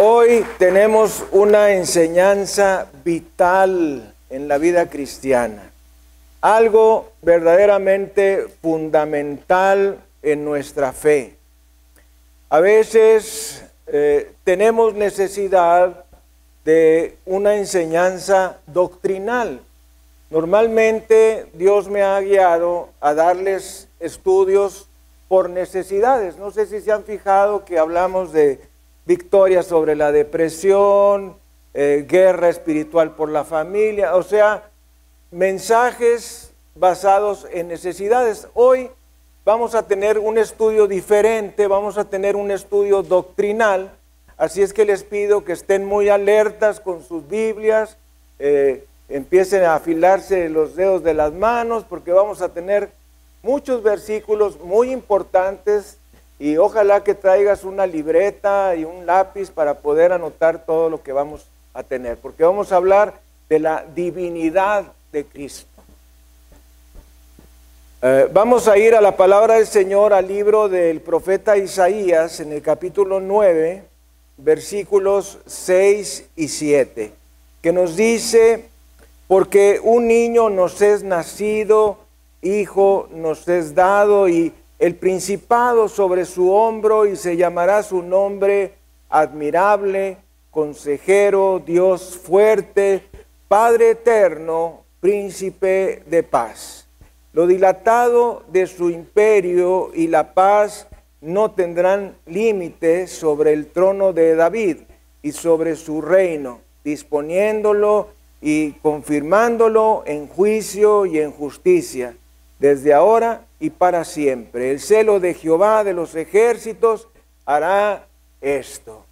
Hoy tenemos una enseñanza vital en la vida cristiana, algo verdaderamente fundamental en nuestra fe. A veces tenemos necesidad de una enseñanza doctrinal. Normalmente Dios me ha guiado a darles estudios por necesidades. No sé si se han fijado que hablamos de victoria sobre la depresión, guerra espiritual por la familia, o sea, mensajes basados en necesidades. Hoy vamos a tener un estudio diferente, vamos a tener un estudio doctrinal, así es que les pido que estén muy alertas con sus Biblias, empiecen a afilarse los dedos de las manos, porque vamos a tener muchos versículos muy importantes. Y ojalá que traigas una libreta y un lápiz para poder anotar todo lo que vamos a tener, porque vamos a hablar de la divinidad de Cristo. Vamos a ir a la palabra del Señor, al libro del profeta Isaías, en el capítulo 9, versículos 6 y 7, que nos dice: porque un niño nos es nacido, hijo nos es dado, y el principado sobre su hombro, y se llamará su nombre admirable, consejero, Dios fuerte, Padre eterno, príncipe de paz. Lo dilatado de su imperio y la paz no tendrán límite sobre el trono de David y sobre su reino, disponiéndolo y confirmándolo en juicio y en justicia, desde ahora y para siempre. El celo de Jehová de los ejércitos hará esto.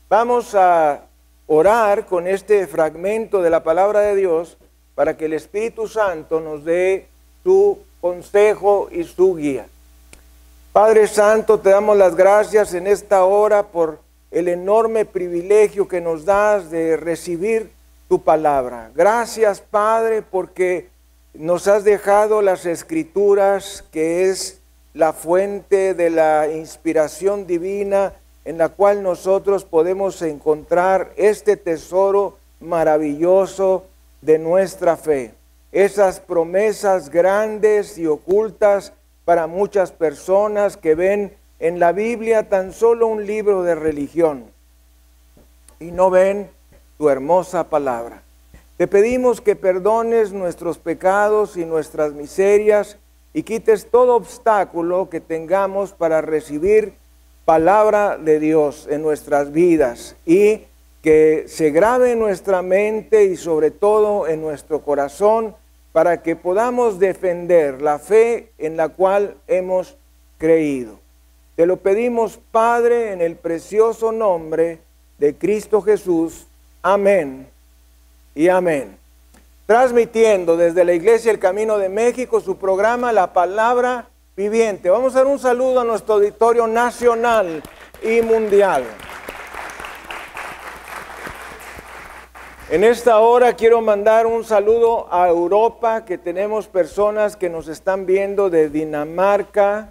Vamos a orar con este fragmento de la palabra de Dios para que el Espíritu Santo nos dé su consejo y su guía. Padre Santo, te damos las gracias en esta hora por el enorme privilegio que nos das de recibir tu palabra. Gracias, Padre, porque nos has dejado las Escrituras, que es la fuente de la inspiración divina, en la cual nosotros podemos encontrar este tesoro maravilloso de nuestra fe. Esas promesas grandes y ocultas para muchas personas que ven en la Biblia tan solo un libro de religión y no ven tu hermosa palabra. Te pedimos que perdones nuestros pecados y nuestras miserias y quites todo obstáculo que tengamos para recibir palabra de Dios en nuestras vidas, y que se grabe en nuestra mente y sobre todo en nuestro corazón, para que podamos defender la fe en la cual hemos creído. Te lo pedimos, Padre, en el precioso nombre de Cristo Jesús. Amén y amén. Transmitiendo desde la Iglesia El Camino de México su programa La Palabra Viviente. Vamos a dar un saludo a nuestro auditorio nacional y mundial. En esta hora quiero mandar un saludo a Europa, que tenemos personas que nos están viendo de Dinamarca,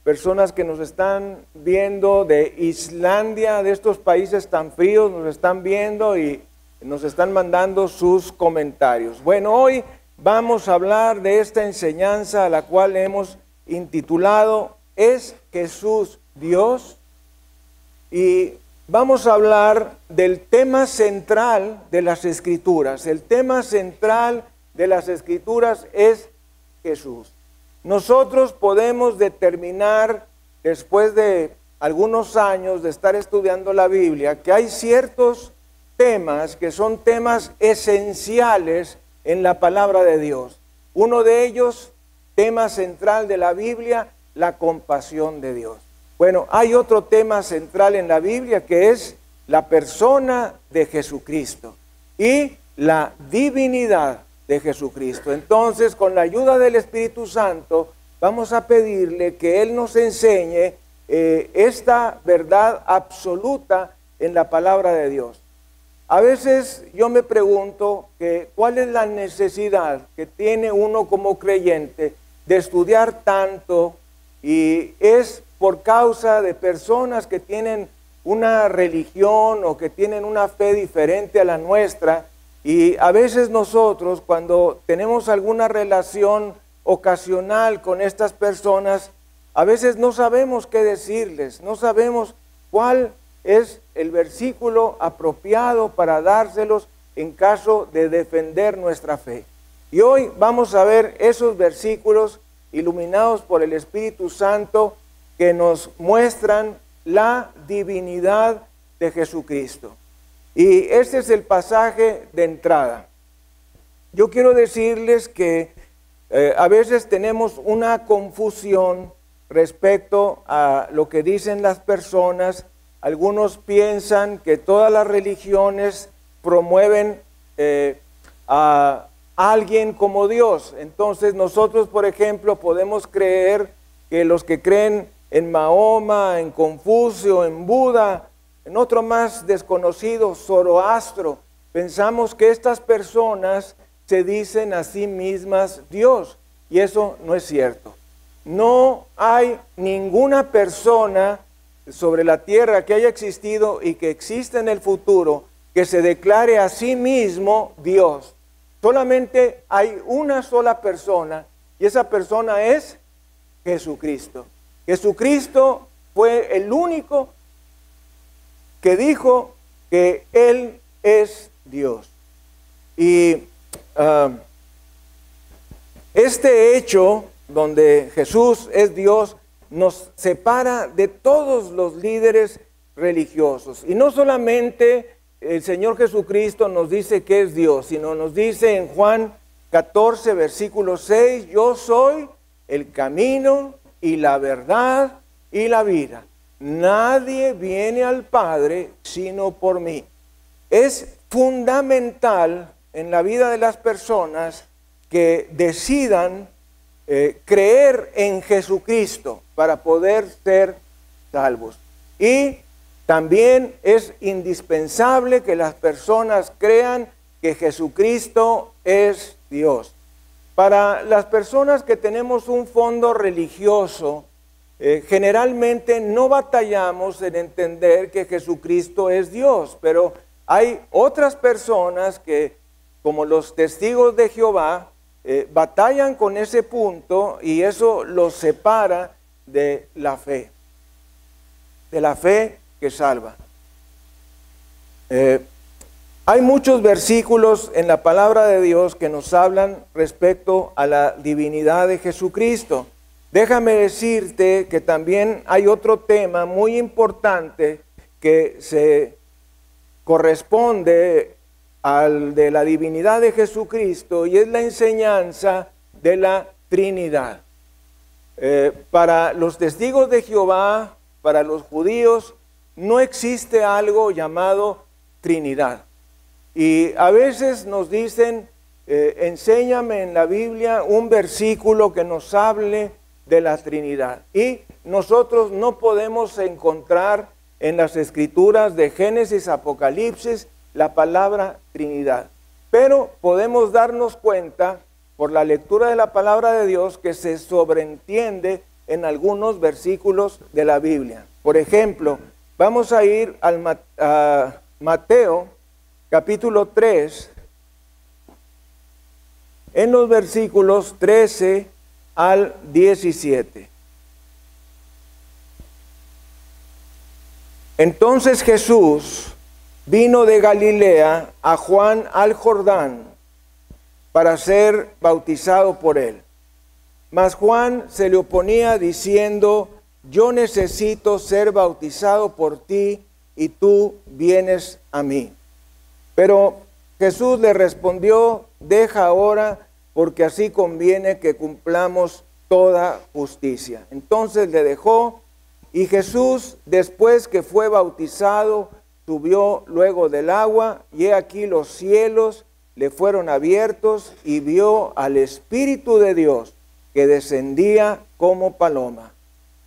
personas que nos están viendo de Islandia, de estos países tan fríos, nos están viendo y nos están mandando sus comentarios. Bueno, hoy vamos a hablar de esta enseñanza a la cual hemos intitulado ¿Es Jesús Dios? Y vamos a hablar del tema central de las Escrituras. El tema central de las Escrituras es Jesús. Nosotros podemos determinar, después de algunos años de estar estudiando la Biblia, que hay ciertos temas que son temas esenciales en la palabra de Dios. Uno de ellos, tema central de la Biblia, la compasión de Dios. Bueno, hay otro tema central en la Biblia, que es la persona de Jesucristo y la divinidad de Jesucristo. Entonces, con la ayuda del Espíritu Santo, vamos a pedirle que Él nos enseñe esta verdad absoluta en la palabra de Dios. A veces yo me pregunto que cuál es la necesidad que tiene uno como creyente de estudiar tanto, y es por causa de personas que tienen una religión o que tienen una fe diferente a la nuestra, y a veces nosotros, cuando tenemos alguna relación ocasional con estas personas, a veces no sabemos qué decirles, no sabemos cuál es el versículo apropiado para dárselos en caso de defender nuestra fe. Y hoy vamos a ver esos versículos iluminados por el Espíritu Santo que nos muestran la divinidad de Jesucristo. Y este es el pasaje de entrada. Yo quiero decirles que a veces tenemos una confusión respecto a lo que dicen las personas. Algunos piensan que todas las religiones promueven a alguien como Dios. Entonces nosotros, por ejemplo, podemos creer que los que creen en Mahoma, en Confucio, en Buda, en otro más desconocido, Zoroastro, pensamos que estas personas se dicen a sí mismas Dios, y eso no es cierto. No hay ninguna persona sobre la tierra que haya existido y que exista en el futuro que se declare a sí mismo Dios. Solamente hay una sola persona, y esa persona es Jesucristo. Jesucristo fue el único que dijo que Él es Dios. Y este hecho donde Jesús es Dios nos separa de todos los líderes religiosos. Y no solamente el Señor Jesucristo nos dice que es Dios, sino nos dice en Juan 14, versículo 6, yo soy el camino y la verdad y la vida. Nadie viene al Padre sino por mí. Es fundamental en la vida de las personas que decidan creer en Jesucristo para poder ser salvos. Y también es indispensable que las personas crean que Jesucristo es Dios. Para las personas que tenemos un fondo religioso, generalmente no batallamos en entender que Jesucristo es Dios, pero hay otras personas que, como los testigos de Jehová, batallan con ese punto, y eso los separa de la fe que salva. Hay muchos versículos en la palabra de Dios que nos hablan respecto a la divinidad de Jesucristo. Déjame decirte que también hay otro tema muy importante que se corresponde al de la divinidad de Jesucristo, y es la enseñanza de la Trinidad. Para los testigos de Jehová, para los judíos, no existe algo llamado Trinidad. Y a veces nos dicen, enséñame en la Biblia un versículo que nos hable de la Trinidad. Y nosotros no podemos encontrar en las escrituras de Génesis, Apocalipsis, la palabra Trinidad. Pero podemos darnos cuenta por la lectura de la palabra de Dios que se sobreentiende en algunos versículos de la Biblia. Por ejemplo, vamos a ir a Mateo capítulo 3, en los versículos 13 al 17. Entonces Jesús vino de Galilea a Juan al Jordán para ser bautizado por él. Mas Juan se le oponía diciendo, yo necesito ser bautizado por ti y tú vienes a mí. Pero Jesús le respondió, deja ahora, porque así conviene que cumplamos toda justicia. Entonces le dejó, y Jesús, después que fue bautizado, subió luego del agua, y he aquí los cielos le fueron abiertos, y vio al Espíritu de Dios que descendía como paloma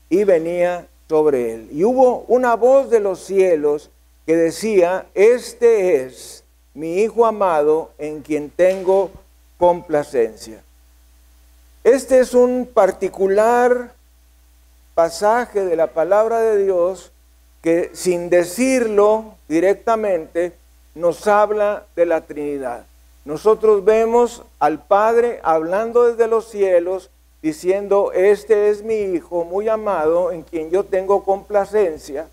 y venía sobre él. Y hubo una voz de los cielos que decía, este es mi Hijo amado en quien tengo complacencia. Este es un particular pasaje de la palabra de Dios que sin decirlo directamente nos habla de la Trinidad. Nosotros vemos al Padre hablando desde los cielos, diciendo, este es mi Hijo muy amado, en quien yo tengo complacencia.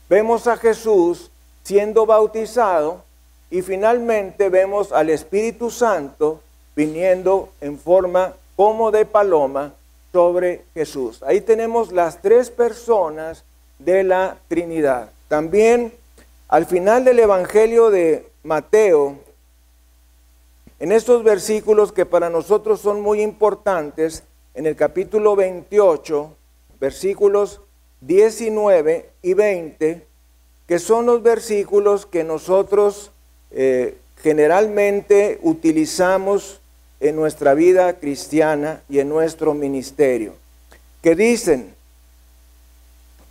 Vemos a Jesús siendo bautizado y finalmente vemos al Espíritu Santo viniendo en forma como de paloma sobre Jesús. Ahí tenemos las tres personas de la Trinidad. También al final del Evangelio de Mateo, en estos versículos que para nosotros son muy importantes, en el capítulo 28, versículos 19 y 20, que son los versículos que nosotros generalmente utilizamos en nuestra vida cristiana y en nuestro ministerio, que dicen,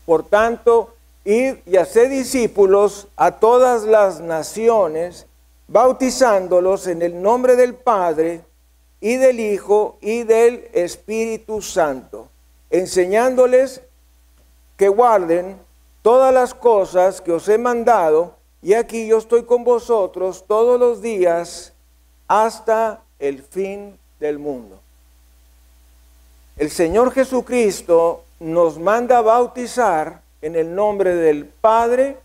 por tanto, id y haced discípulos a todas las naciones, bautizándolos en el nombre del Padre, y del Hijo, y del Espíritu Santo, enseñándoles que guarden todas las cosas que os he mandado, y aquí yo estoy con vosotros todos los días hasta el fin del mundo. El Señor Jesucristo nos manda a bautizar en el nombre del Padre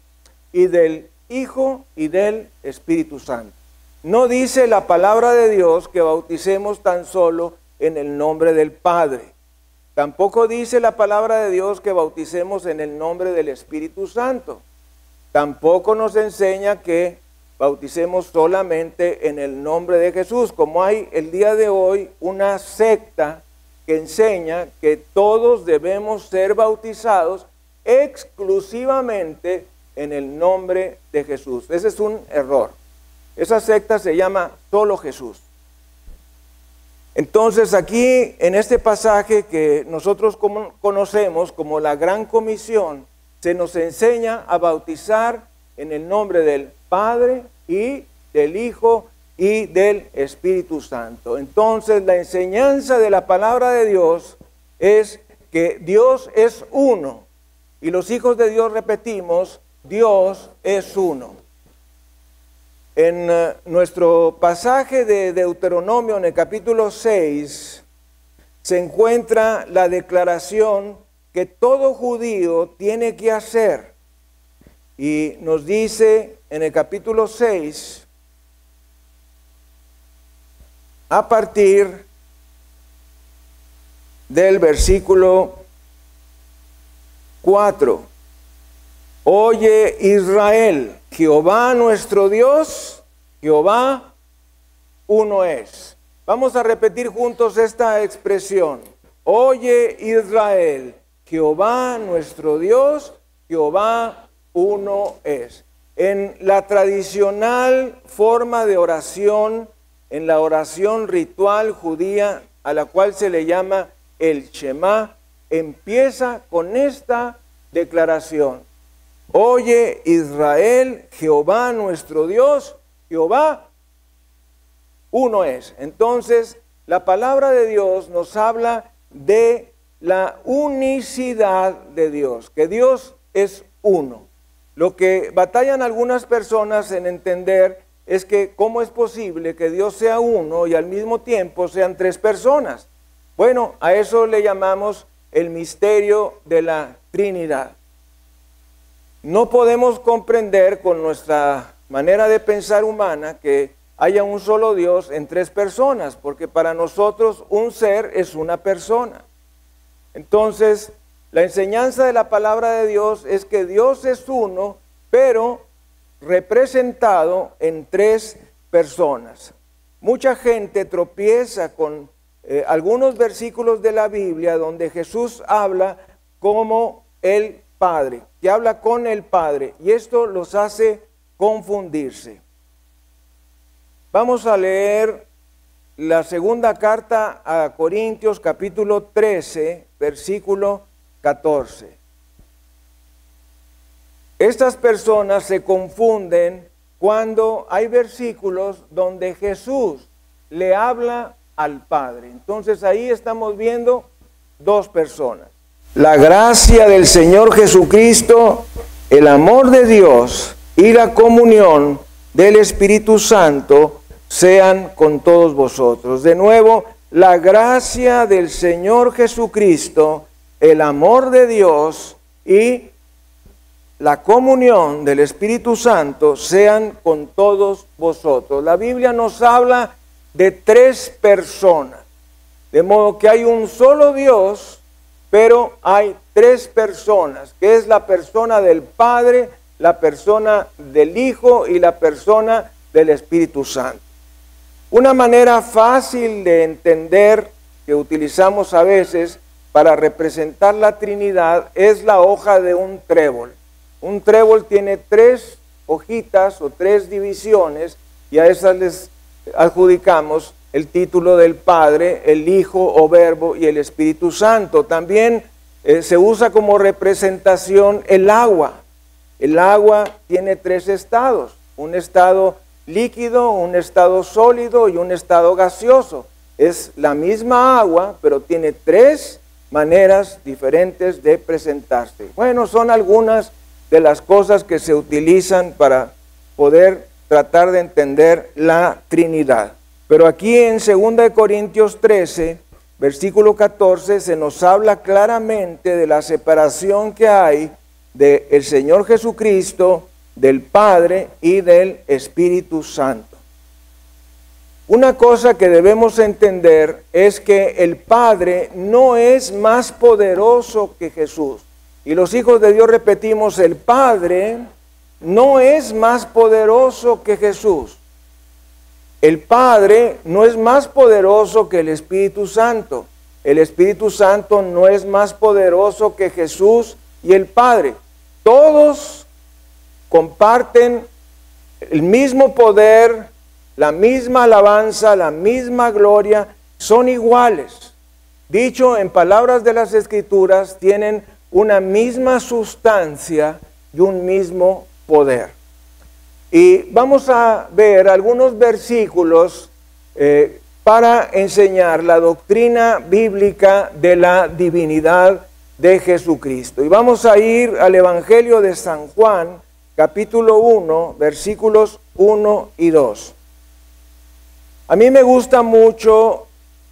y del Hijo y del Espíritu Santo. No dice la palabra de Dios que bauticemos tan solo en el nombre del Padre. Tampoco dice la palabra de Dios que bauticemos en el nombre del Espíritu Santo. Tampoco nos enseña que bauticemos solamente en el nombre de Jesús, como hay el día de hoy una secta que enseña que todos debemos ser bautizados exclusivamente en el nombre de Jesús. Ese es un error. Esa secta se llama Solo Jesús. Entonces aquí en este pasaje que nosotros conocemos como la Gran Comisión, se nos enseña a bautizar en el nombre del Padre y del Hijo y del Espíritu Santo. Entonces la enseñanza de la palabra de Dios es que Dios es uno. Y los hijos de Dios repetimos, Dios es uno. En nuestro pasaje de Deuteronomio, en el capítulo 6, se encuentra la declaración que todo judío tiene que hacer. Y nos dice en el capítulo 6, a partir del versículo 4. Oye Israel, Jehová nuestro Dios, Jehová uno es. Vamos a repetir juntos esta expresión. Oye Israel, Jehová nuestro Dios, Jehová uno es. En la tradicional forma de oración, en la oración ritual judía, a la cual se le llama el Shema, empieza con esta declaración. Oye Israel, Jehová nuestro Dios, Jehová uno es. Entonces, la palabra de Dios nos habla de la unicidad de Dios, que Dios es uno. Lo que batallan algunas personas en entender es que cómo es posible que Dios sea uno y al mismo tiempo sean tres personas. Bueno, a eso le llamamos el misterio de la Trinidad. No podemos comprender con nuestra manera de pensar humana que haya un solo Dios en tres personas, porque para nosotros un ser es una persona. Entonces, la enseñanza de la palabra de Dios es que Dios es uno, pero representado en tres personas. Mucha gente tropieza con algunos versículos de la Biblia donde Jesús habla como el Padre, que habla con el Padre, y esto los hace confundirse. Vamos a leer la segunda carta a Corintios, capítulo 13, versículo 14. Estas personas se confunden cuando hay versículos donde Jesús le habla al Padre. Entonces ahí estamos viendo dos personas. La gracia del Señor Jesucristo el amor de Dios y la comunión del Espíritu Santo sean con todos vosotros. De nuevo, la gracia del Señor Jesucristo, el amor de Dios y la comunión del Espíritu Santo sean con todos vosotros. La Biblia nos habla de 3 personas, de modo que hay un solo Dios, pero hay 3 personas, que es la persona del Padre, la persona del Hijo y la persona del Espíritu Santo. Una manera fácil de entender que utilizamos a veces para representar la Trinidad es la hoja de un trébol. Un trébol tiene 3 hojitas o 3 divisiones y a esas les adjudicamos el título del Padre, el Hijo o Verbo y el Espíritu Santo. También se usa como representación el agua. El agua tiene 3 estados, un estado líquido, un estado sólido y un estado gaseoso. Es la misma agua, pero tiene 3 maneras diferentes de presentarse. Bueno, son algunas de las cosas que se utilizan para poder tratar de entender la Trinidad. Pero aquí en 2 Corintios 13, versículo 14, se nos habla claramente de la separación que hay del Señor Jesucristo, del Padre y del Espíritu Santo. Una cosa que debemos entender es que el Padre no es más poderoso que Jesús. Y los hijos de Dios repetimos, el Padre no es más poderoso que Jesús. El Padre no es más poderoso que el Espíritu Santo. El Espíritu Santo no es más poderoso que Jesús y el Padre. Todos comparten el mismo poder, la misma alabanza, la misma gloria, son iguales. Dicho en palabras de las Escrituras, tienen una misma sustancia y un mismo poder. Y vamos a ver algunos versículos para enseñar la doctrina bíblica de la divinidad de Jesucristo. Y vamos a ir al Evangelio de San Juan, capítulo 1, versículos 1 y 2. A mí me gustan mucho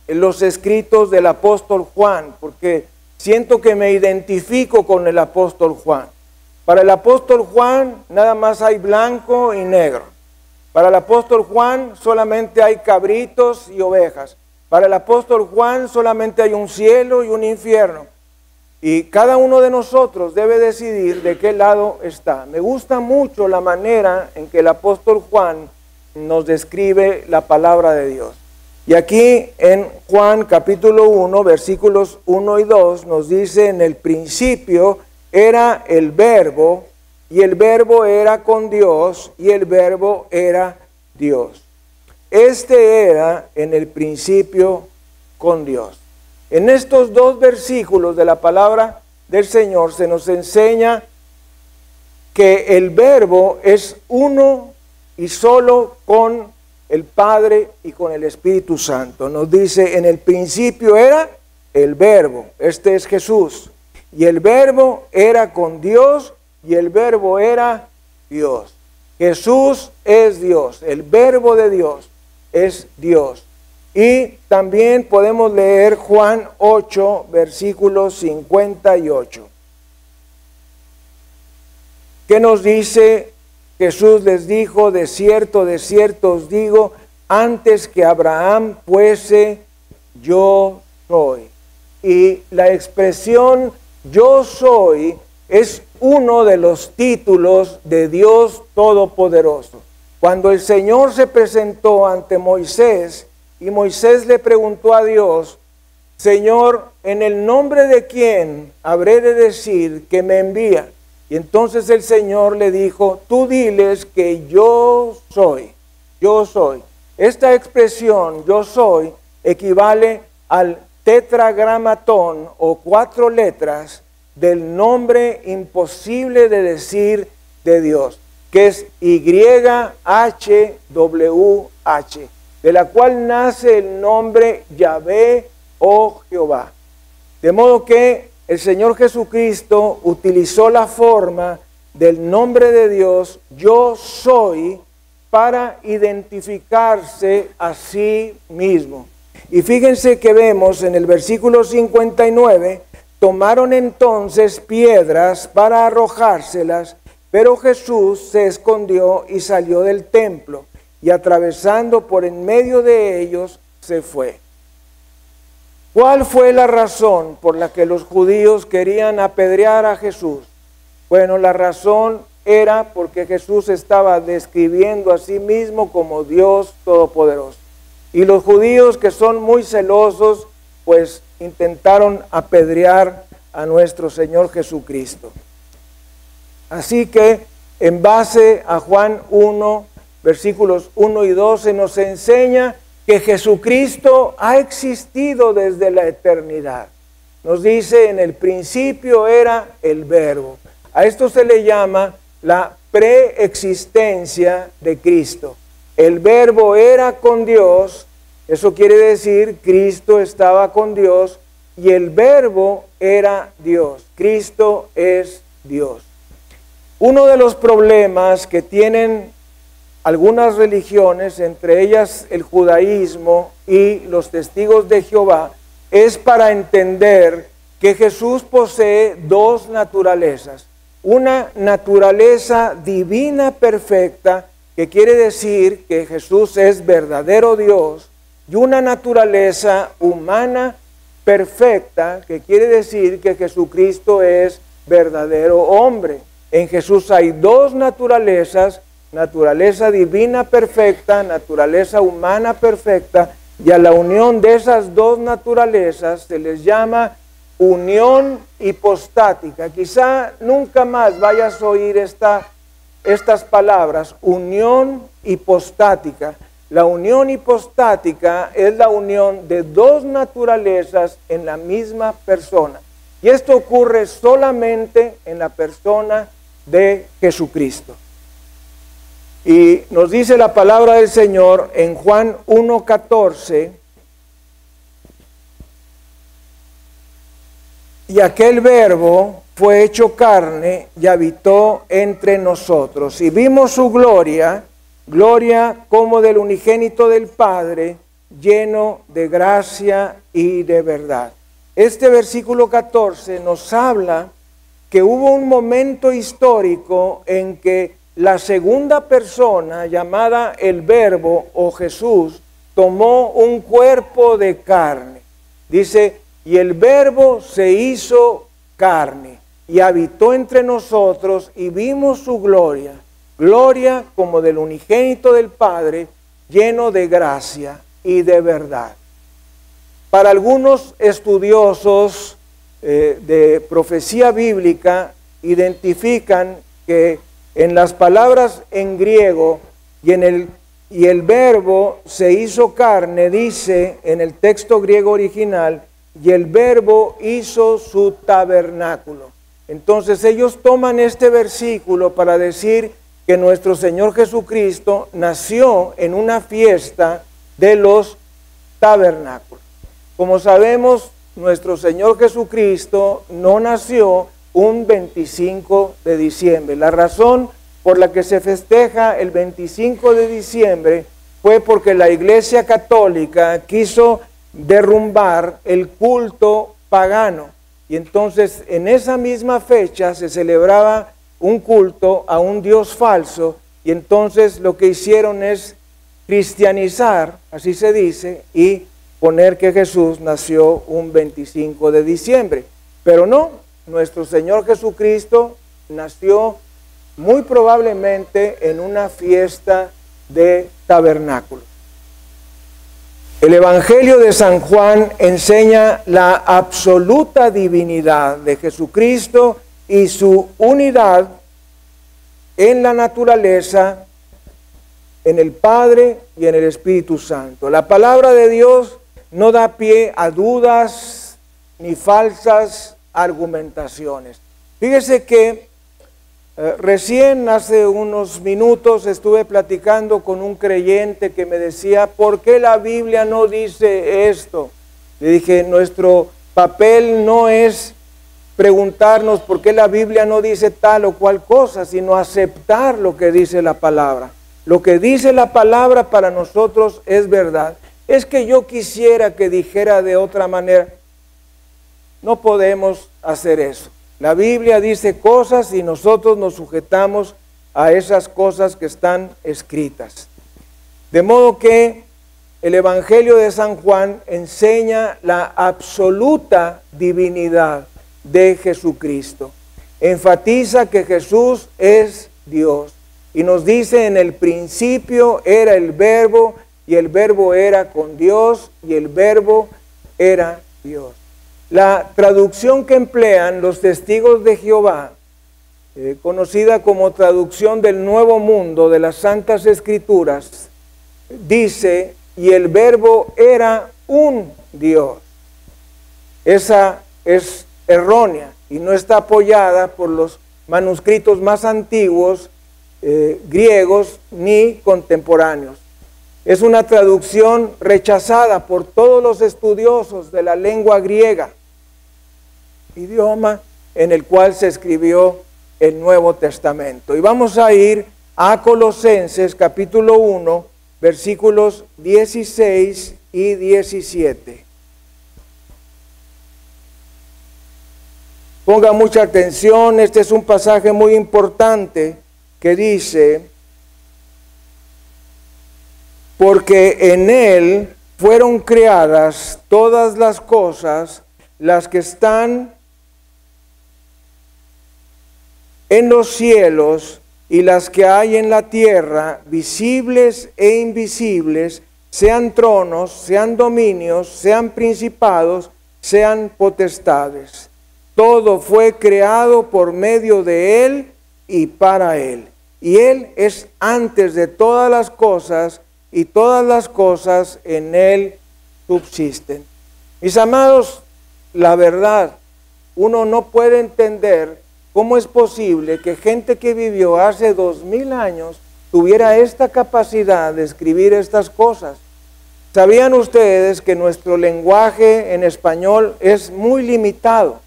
los escritos del apóstol Juan, porque siento que me identifico con el apóstol Juan. Para el apóstol Juan nada más hay blanco y negro. Para el apóstol Juan solamente hay cabritos y ovejas. Para el apóstol Juan solamente hay un cielo y un infierno. Y cada uno de nosotros debe decidir de qué lado está. Me gusta mucho la manera en que el apóstol Juan nos describe la palabra de Dios. Y aquí en Juan capítulo 1, versículos 1 y 2 nos dice: en el principio era el Verbo, y el Verbo era con Dios, y el Verbo era Dios. Este era en el principio con Dios. En estos 2 versículos de la palabra del Señor se nos enseña que el Verbo es uno y solo con el Padre y con el Espíritu Santo. Nos dice, en el principio era el Verbo, este es Jesús, y el Verbo era con Dios, y el Verbo era Dios. Jesús es Dios, el Verbo de Dios es Dios. Y también podemos leer Juan 8, versículo 58. ¿Qué nos dice? Jesús les dijo: de cierto os digo, antes que Abraham fuese, yo soy. Y la expresión yo soy es uno de los títulos de Dios Todopoderoso. Cuando el Señor se presentó ante Moisés y Moisés le preguntó a Dios: Señor, ¿en el nombre de quién habré de decir que me envía? Y entonces el Señor le dijo: tú diles que yo soy, yo soy. Esta expresión, yo soy, equivale al tetragramatón o 4 letras del nombre imposible de decir de Dios, que es YHWH, de la cual nace el nombre Yahvé o Jehová. De modo que el Señor Jesucristo utilizó la forma del nombre de Dios, yo soy, para identificarse a sí mismo. Y fíjense que vemos en el versículo 59, tomaron entonces piedras para arrojárselas, pero Jesús se escondió y salió del templo, y atravesando por en medio de ellos, se fue. ¿Cuál fue la razón por la que los judíos querían apedrear a Jesús? Bueno, la razón era porque Jesús estaba describiendo a sí mismo como Dios Todopoderoso. Y los judíos, que son muy celosos, pues intentaron apedrear a nuestro Señor Jesucristo. Así que en base a Juan 1, versículos 1 y 12, nos enseña que Jesucristo ha existido desde la eternidad. Nos dice, en el principio era el Verbo. A esto se le llama la preexistencia de Cristo. El Verbo era con Dios, eso quiere decir Cristo estaba con Dios y el Verbo era Dios. Cristo es Dios. Uno de los problemas que tienen algunas religiones, entre ellas el judaísmo y los testigos de Jehová, es para entender que Jesús posee dos naturalezas. Una naturaleza divina perfecta, que quiere decir que Jesús es verdadero Dios, y una naturaleza humana perfecta, que quiere decir que Jesucristo es verdadero hombre. En Jesús hay dos naturalezas, naturaleza divina perfecta, naturaleza humana perfecta, y a la unión de esas dos naturalezas se les llama unión hipostática. Quizá nunca más vayas a oír estas palabras, unión hipostática. La unión hipostática es la unión de dos naturalezas en la misma persona. Y esto ocurre solamente en la persona de Jesucristo. Y nos dice la palabra del Señor en Juan 1:14, y aquel Verbo fue hecho carne y habitó entre nosotros. Y vimos su gloria, gloria como del unigénito del Padre, lleno de gracia y de verdad. Este versículo 14 nos habla que hubo un momento histórico en que la segunda persona, llamada el Verbo o Jesús, tomó un cuerpo de carne. Dice, y el Verbo se hizo carne y habitó entre nosotros y vimos su gloria, gloria como del unigénito del Padre, lleno de gracia y de verdad. Para algunos estudiosos de profecía bíblica, identifican que en las palabras en griego y el Verbo se hizo carne, dice en el texto griego original, y el Verbo hizo su tabernáculo. Entonces ellos toman este versículo para decir que nuestro Señor Jesucristo nació en una fiesta de los tabernáculos. Como sabemos, nuestro Señor Jesucristo no nació un 25 de diciembre. La razón por la que se festeja el 25 de diciembre fue porque la Iglesia Católica quiso derrumbar el culto pagano. Y entonces en esa misma fecha se celebraba un culto a un Dios falso, y entonces lo que hicieron es cristianizar, así se dice, y poner que Jesús nació un 25 de diciembre. Pero no, nuestro Señor Jesucristo nació muy probablemente en una fiesta de tabernáculos. El Evangelio de San Juan enseña la absoluta divinidad de Jesucristo y su unidad en la naturaleza, en el Padre y en el Espíritu Santo. La palabra de Dios no da pie a dudas ni falsas argumentaciones. Fíjese que recién hace unos minutos estuve platicando con un creyente que me decía, ¿por qué la Biblia no dice esto? Le dije, nuestro papel no es preguntarnos por qué la Biblia no dice tal o cual cosa, sino aceptar lo que dice la palabra. Lo que dice la palabra para nosotros es verdad. Es que yo quisiera que dijera de otra manera. No podemos hacer eso. La Biblia dice cosas y nosotros nos sujetamos a esas cosas que están escritas. De modo que el Evangelio de San Juan enseña la absoluta divinidad de Jesucristo. Enfatiza que Jesús es Dios. Y nos dice: en el principio era el Verbo, y el Verbo era con Dios, y el Verbo era Dios. La traducción que emplean los testigos de Jehová, conocida como traducción del Nuevo Mundo de las Santas Escrituras, dice: y el Verbo era un Dios. Esa es errónea y no está apoyada por los manuscritos más antiguos griegos ni contemporáneos. Es una traducción rechazada por todos los estudiosos de la lengua griega, idioma en el cual se escribió el Nuevo Testamento. Y vamos a ir a Colosenses capítulo 1, versículos 16 y 17. Ponga mucha atención, este es un pasaje muy importante que dice: porque en Él fueron creadas todas las cosas, las que están en los cielos y las que hay en la tierra, visibles e invisibles, sean tronos, sean dominios, sean principados, sean potestades. Todo fue creado por medio de Él y para Él. Y Él es antes de todas las cosas, y todas las cosas en Él subsisten. Mis amados, la verdad, uno no puede entender cómo es posible que gente que vivió hace 2000 años tuviera esta capacidad de escribir estas cosas. ¿Sabían ustedes que nuestro lenguaje en español es muy limitado?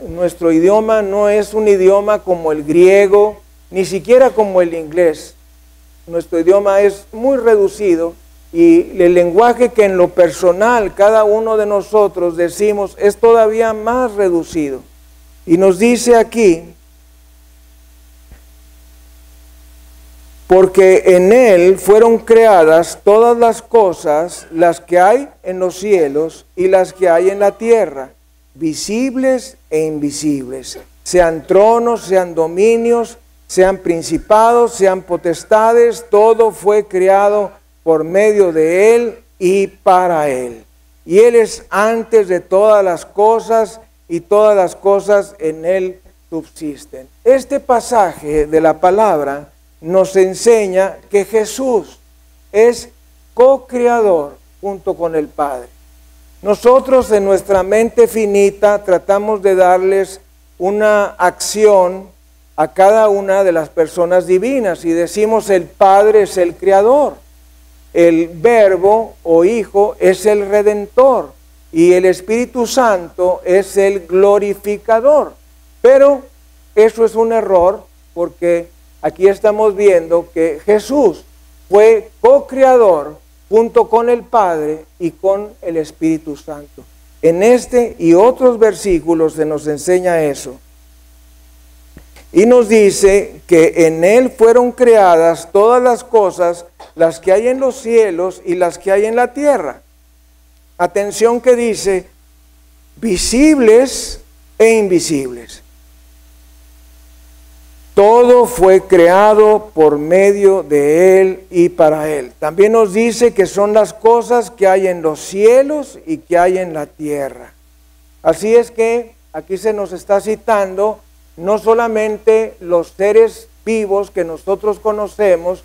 Nuestro idioma no es un idioma como el griego, ni siquiera como el inglés. Nuestro idioma es muy reducido y el lenguaje que en lo personal cada uno de nosotros decimos es todavía más reducido. Y nos dice aquí: porque en Él fueron creadas todas las cosas, las que hay en los cielos y las que hay en la tierra, visibles e invisibles, sean tronos, sean dominios, sean principados, sean potestades. Todo fue creado por medio de Él y para Él. Y Él es antes de todas las cosas, y todas las cosas en Él subsisten. Este pasaje de la palabra nos enseña que Jesús es co-creador junto con el Padre. Nosotros en nuestra mente finita tratamos de darles una acción a cada una de las personas divinas y decimos: el Padre es el creador, el Verbo o Hijo es el Redentor y el Espíritu Santo es el glorificador. Pero eso es un error, porque aquí estamos viendo que Jesús fue co-creador junto con el Padre y con el Espíritu Santo. En este y otros versículos se nos enseña eso. Y nos dice que en Él fueron creadas todas las cosas, las que hay en los cielos y las que hay en la tierra. Atención que dice: visibles e invisibles. Todo fue creado por medio de Él y para Él. También nos dice que son las cosas que hay en los cielos y que hay en la tierra. Así es que aquí se nos está citando no solamente los seres vivos que nosotros conocemos,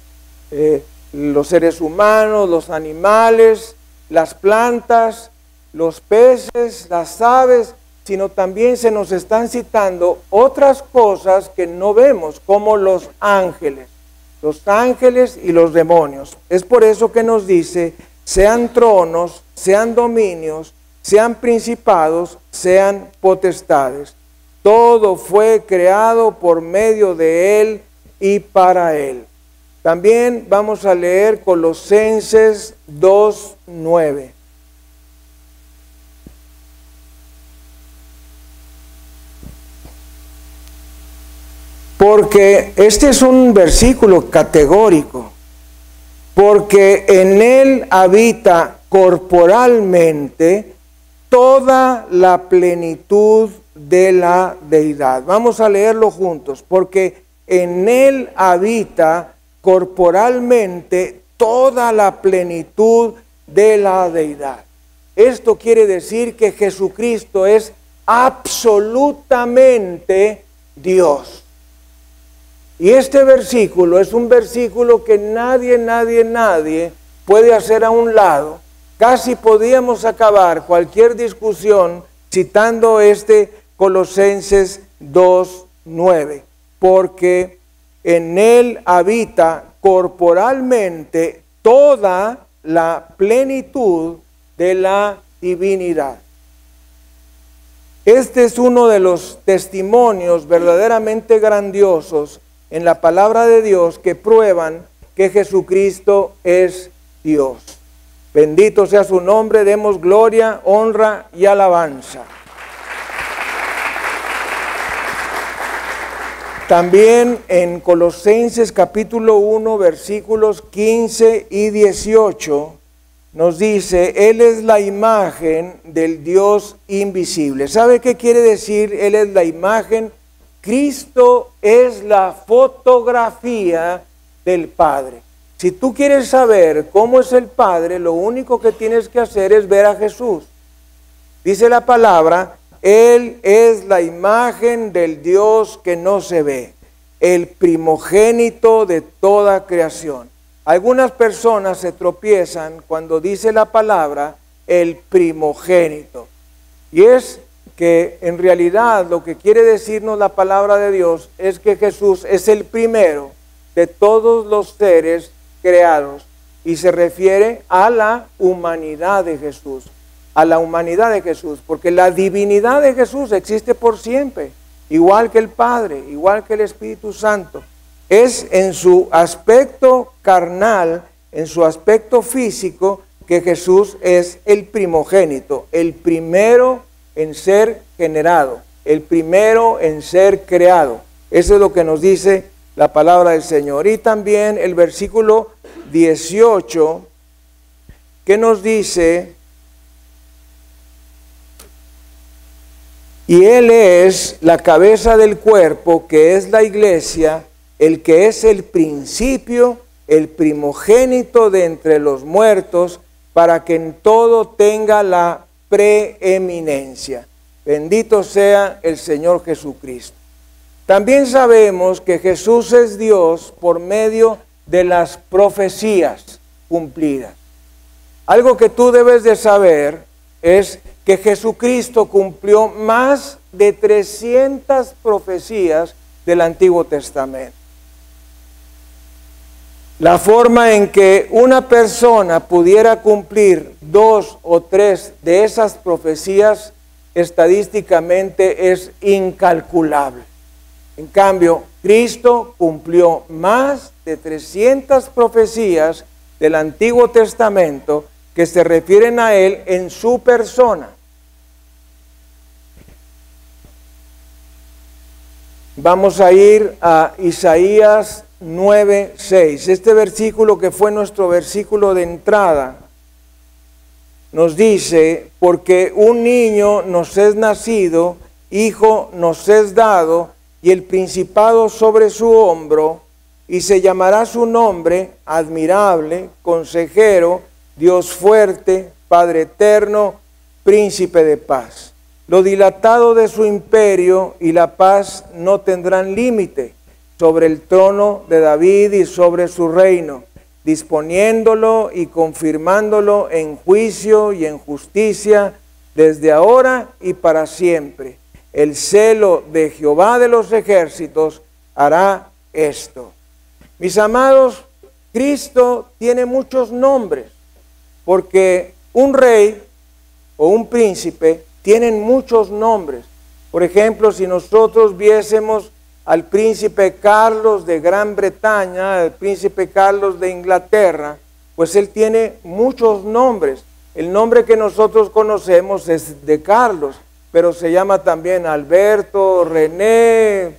los seres humanos, los animales, las plantas, los peces, las aves, sino también se nos están citando otras cosas que no vemos, como los ángeles y los demonios. Es por eso que nos dice: sean tronos, sean dominios, sean principados, sean potestades. Todo fue creado por medio de Él y para Él. También vamos a leer Colosenses 2:9. Porque este es un versículo categórico. Porque en Él habita corporalmente toda la plenitud de la deidad. Vamos a leerlo juntos. Porque en Él habita corporalmente toda la plenitud de la deidad. Esto quiere decir que Jesucristo es absolutamente Dios. Y este versículo es un versículo que nadie puede hacer a un lado. Casi podíamos acabar cualquier discusión citando este Colosenses 2:9, porque en Él habita corporalmente toda la plenitud de la divinidad. Este es uno de los testimonios verdaderamente grandiosos en la palabra de Dios que prueban que Jesucristo es Dios. Bendito sea su nombre, demos gloria, honra y alabanza. También en Colosenses capítulo 1, versículos 15 y 18, nos dice, Él es la imagen del Dios invisible. ¿Sabe qué quiere decir? Él es la imagen. Cristo es la fotografía del Padre. Si tú quieres saber cómo es el Padre, lo único que tienes que hacer es ver a Jesús. Dice la palabra, Él es la imagen del Dios que no se ve, el primogénito de toda creación. Algunas personas se tropiezan cuando dice la palabra el primogénito. Y es que en realidad lo que quiere decirnos la palabra de Dios es que Jesús es el primero de todos los seres creados y se refiere a la humanidad de Jesús, porque la divinidad de Jesús existe por siempre, igual que el Padre, igual que el Espíritu Santo. Es en su aspecto carnal, en su aspecto físico, que Jesús es el primogénito, el primero en ser generado, el primero en ser creado. Eso es lo que nos dice la palabra del Señor. Y también el versículo 18, que nos dice, y Él es la cabeza del cuerpo, que es la iglesia, el que es el principio, el primogénito de entre los muertos, para que en todo tenga la preeminencia. Bendito sea el Señor Jesucristo. También sabemos que Jesús es Dios por medio de las profecías cumplidas. Algo que tú debes de saber es que Jesucristo cumplió más de 300 profecías del Antiguo Testamento. La forma en que una persona pudiera cumplir 2 o 3 de esas profecías estadísticamente es incalculable. En cambio, Cristo cumplió más de 300 profecías del Antiguo Testamento que se refieren a Él en su persona. Vamos a ir a Isaías 9:6. Este versículo, que fue nuestro versículo de entrada, nos dice, porque un niño nos es nacido, hijo nos es dado, y el principado sobre su hombro, y se llamará su nombre admirable, consejero, Dios fuerte, Padre eterno, príncipe de paz. Lo dilatado de su imperio y la paz no tendrán límite sobre el trono de David y sobre su reino, disponiéndolo y confirmándolo en juicio y en justicia desde ahora y para siempre. El celo de Jehová de los ejércitos hará esto. Mis amados, Cristo tiene muchos nombres, porque un rey o un príncipe tienen muchos nombres. Por ejemplo, si nosotros viésemos al príncipe Carlos de Gran Bretaña, al príncipe Carlos de Inglaterra, pues él tiene muchos nombres. El nombre que nosotros conocemos es de Carlos, pero se llama también Alberto, René,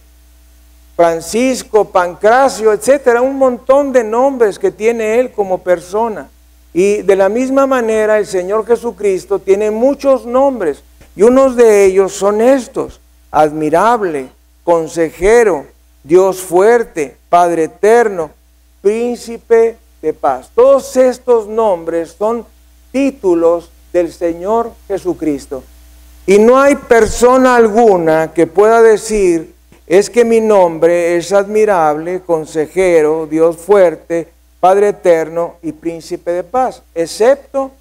Francisco, Pancracio, etcétera, un montón de nombres que tiene él como persona. Y de la misma manera el Señor Jesucristo tiene muchos nombres, y unos de ellos son estos: admirable, consejero, Dios fuerte, Padre eterno, príncipe de paz. Todos estos nombres son títulos del Señor Jesucristo. Y no hay persona alguna que pueda decir: es que mi nombre es admirable, consejero, Dios fuerte, Padre eterno y príncipe de paz, excepto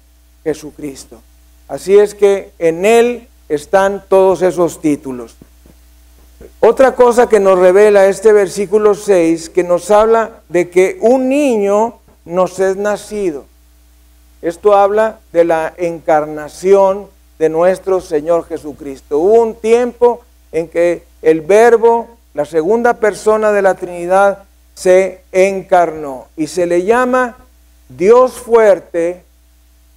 Jesucristo. Así es que en Él están todos esos títulos. Otra cosa que nos revela este versículo 6, que nos habla de que un niño nos es nacido. Esto habla de la encarnación de nuestro Señor Jesucristo. Hubo un tiempo en que el Verbo, la segunda persona de la Trinidad, se encarnó y se le llama Dios fuerte,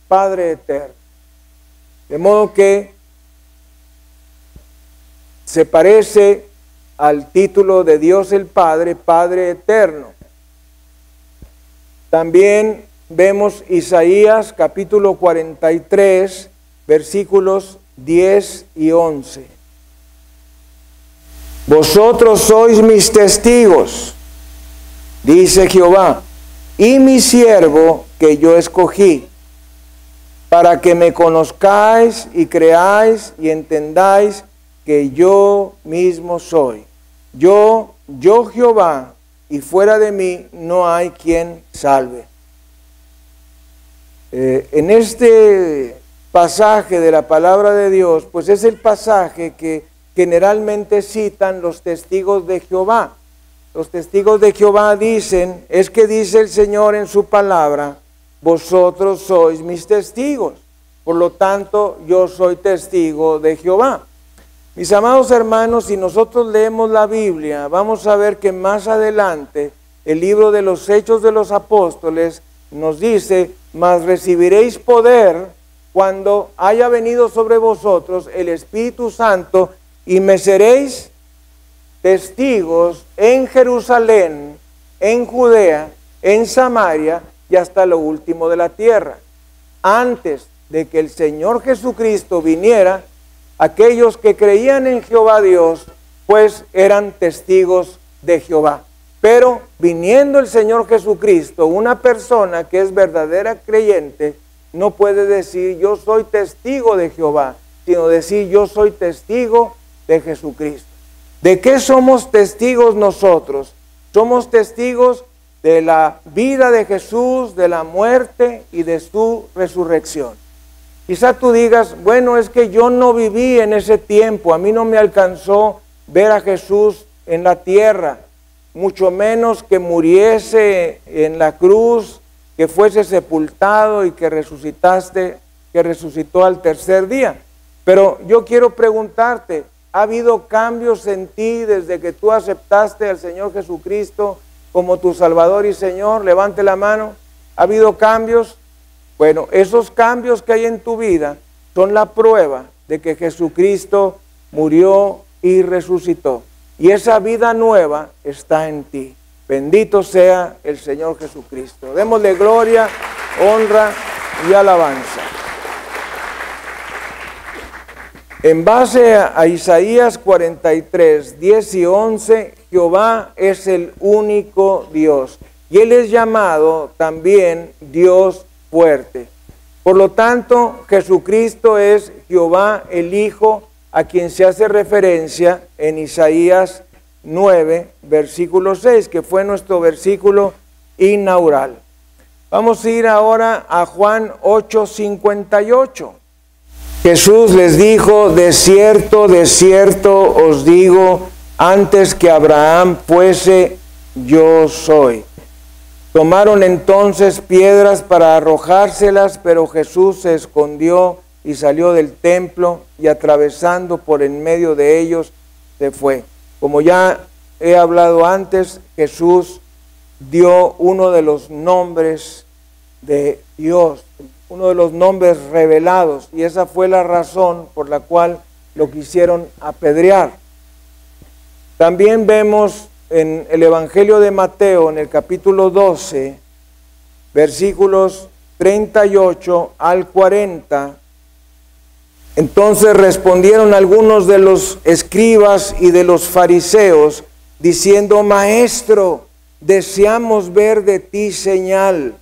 Padre eterno. De modo que se parece al título de Dios el Padre, Padre eterno. También vemos Isaías capítulo 43, versículos 10 y 11. Vosotros sois mis testigos, dice Jehová, y mi siervo que yo escogí, para que me conozcáis y creáis y entendáis que yo mismo soy. Yo Jehová, y fuera de mí no hay quien salve. En este pasaje de la palabra de Dios, pues es el pasaje que generalmente citan los testigos de Jehová. Los testigos de Jehová dicen, es que dice el Señor en su palabra, vosotros sois mis testigos. Por lo tanto, yo soy testigo de Jehová. Mis amados hermanos, si nosotros leemos la Biblia, vamos a ver que más adelante el libro de los Hechos de los Apóstoles nos dice, mas recibiréis poder cuando haya venido sobre vosotros el Espíritu Santo y me seréis testigos en Jerusalén, en Judea, en Samaria y hasta lo último de la tierra. Antes de que el Señor Jesucristo viniera, aquellos que creían en Jehová Dios, pues eran testigos de Jehová. Pero viniendo el Señor Jesucristo, una persona que es verdadera creyente, no puede decir yo soy testigo de Jehová, sino decir yo soy testigo de Jesucristo. ¿De qué somos testigos nosotros? Somos testigos de la vida de Jesús, de la muerte y de su resurrección. Quizá tú digas, bueno, es que yo no viví en ese tiempo, a mí no me alcanzó ver a Jesús en la tierra, mucho menos que muriese en la cruz, que fuese sepultado y que resucitó al tercer día. Pero yo quiero preguntarte, ¿ha habido cambios en ti desde que tú aceptaste al Señor Jesucristo como tu Salvador y Señor? Levante la mano. ¿Ha habido cambios? Bueno, esos cambios que hay en tu vida son la prueba de que Jesucristo murió y resucitó. Y esa vida nueva está en ti. Bendito sea el Señor Jesucristo. Démosle gloria, honra y alabanza. En base a Isaías 43, 10 y 11, Jehová es el único Dios. Y Él es llamado también Dios fuerte. Por lo tanto, Jesucristo es Jehová el Hijo, a quien se hace referencia en Isaías 9, versículo 6, que fue nuestro versículo inaugural. Vamos a ir ahora a Juan 8, 58. Jesús les dijo, de cierto os digo, antes que Abraham fuese, yo soy. Tomaron entonces piedras para arrojárselas, pero Jesús se escondió y salió del templo y atravesando por en medio de ellos se fue. Como ya he hablado antes, Jesús dio uno de los nombres de Dios, uno de los nombres revelados, y esa fue la razón por la cual lo quisieron apedrear. También vemos en el Evangelio de Mateo, en el capítulo 12, versículos 38 al 40, entonces respondieron algunos de los escribas y de los fariseos, diciendo: Maestro, deseamos ver de ti señal.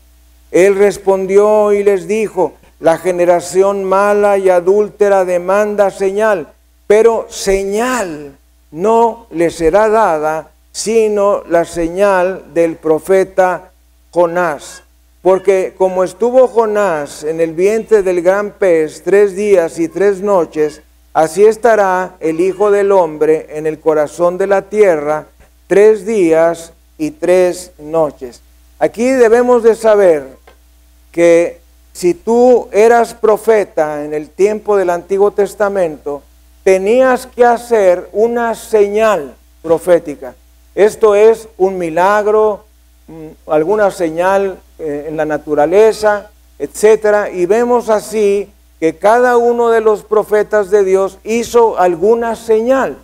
Él respondió y les dijo: la generación mala y adúltera demanda señal, pero señal no le será dada, sino la señal del profeta Jonás. Porque como estuvo Jonás en el vientre del gran pez 3 días y 3 noches, así estará el Hijo del Hombre en el corazón de la tierra 3 días y 3 noches. Aquí debemos de saber que si tú eras profeta en el tiempo del Antiguo Testamento, tenías que hacer una señal profética. Esto es un milagro, alguna señal en la naturaleza, etcétera. Y vemos así que cada uno de los profetas de Dios hizo alguna señal.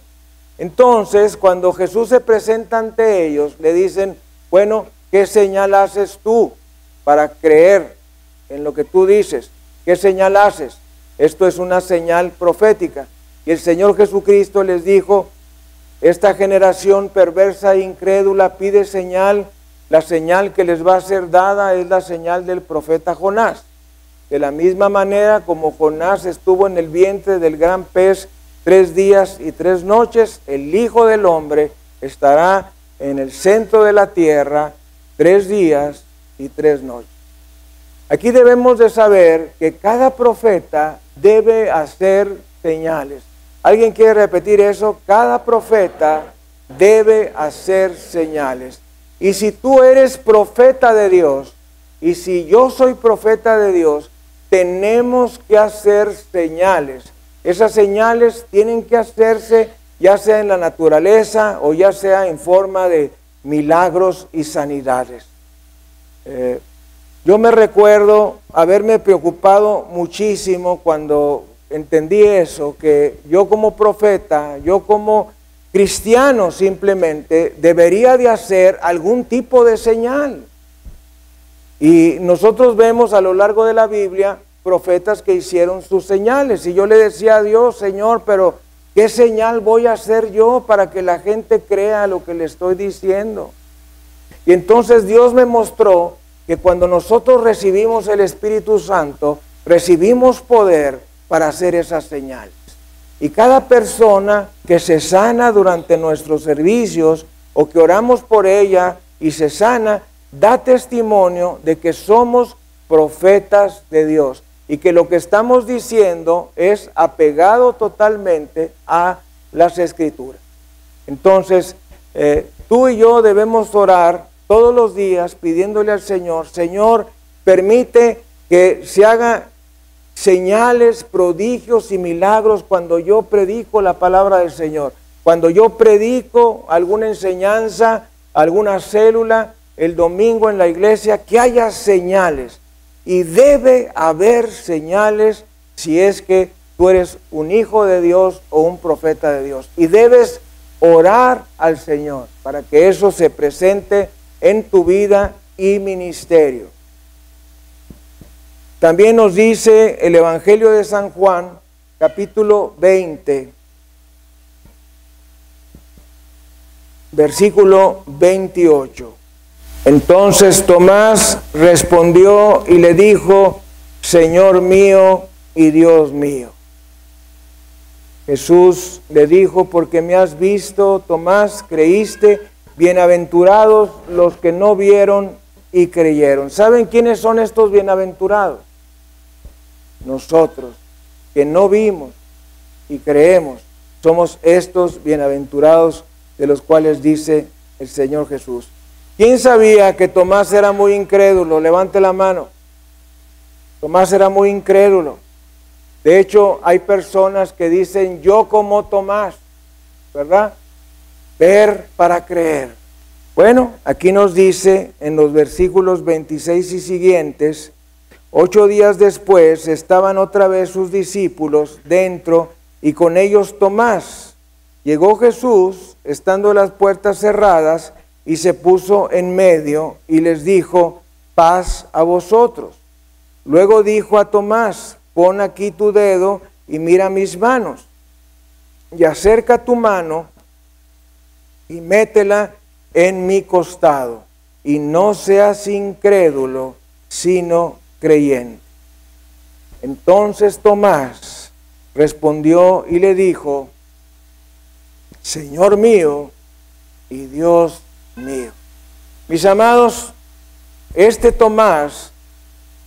Entonces, cuando Jesús se presenta ante ellos, le dicen: bueno, ¿qué señal haces tú para creer en lo que tú dices? ¿Qué señal haces? Esto es una señal profética. Y el Señor Jesucristo les dijo: esta generación perversa e incrédula pide señal. La señal que les va a ser dada es la señal del profeta Jonás. De la misma manera como Jonás estuvo en el vientre del gran pez 3 días y 3 noches, el Hijo del Hombre estará en el centro de la tierra 3 días y 3 noches. Aquí debemos de saber que cada profeta debe hacer señales. ¿Alguien quiere repetir eso? Cada profeta debe hacer señales. Y si tú eres profeta de Dios, y si yo soy profeta de Dios, tenemos que hacer señales. Esas señales tienen que hacerse ya sea en la naturaleza o ya sea en forma de milagros y sanidades. Yo me recuerdo haberme preocupado muchísimo cuando entendí eso, que yo como profeta, yo como cristiano simplemente debería de hacer algún tipo de señal. Y nosotros vemos a lo largo de la Biblia profetas que hicieron sus señales. Y yo le decía a Dios: Señor, pero ¿qué señal voy a hacer yo para que la gente crea lo que le estoy diciendo? Y entonces Dios me mostró que cuando nosotros recibimos el Espíritu Santo, recibimos poder para hacer esas señales. Y cada persona que se sana durante nuestros servicios o que oramos por ella y se sana, da testimonio de que somos profetas de Dios y que lo que estamos diciendo es apegado totalmente a las Escrituras. Entonces, tú y yo debemos orar todos los días pidiéndole al Señor: Señor, permite que se haga señales, prodigios y milagros cuando yo predico la palabra del Señor. Cuando yo predico alguna enseñanza, alguna célula, el domingo en la iglesia, que haya señales. Y debe haber señales si es que tú eres un hijo de Dios o un profeta de Dios. Y debes orar al Señor para que eso se presente en tu vida y ministerio. También nos dice el Evangelio de San Juan, capítulo 20, versículo 28. Entonces Tomás respondió y le dijo: Señor mío y Dios mío. Jesús le dijo: porque me has visto, Tomás, creíste. Bienaventurados los que no vieron y creyeron. ¿Saben quiénes son estos bienaventurados? Nosotros, que no vimos y creemos, somos estos bienaventurados de los cuales dice el Señor Jesús. ¿Quién sabía que Tomás era muy incrédulo? Levante la mano. Tomás era muy incrédulo. De hecho, hay personas que dicen, yo como Tomás, ¿verdad? Ver para creer. Bueno, aquí nos dice en los versículos 26 y siguientes, 8 días después estaban otra vez sus discípulos dentro y con ellos Tomás. Llegó Jesús, estando las puertas cerradas, y se puso en medio y les dijo, paz a vosotros. Luego dijo a Tomás, pon aquí tu dedo y mira mis manos, y acerca tu mano y métela en mi costado, y no seas incrédulo, sino creyente. Entonces Tomás respondió y le dijo, Señor mío y Dios mío. Mis amados, este Tomás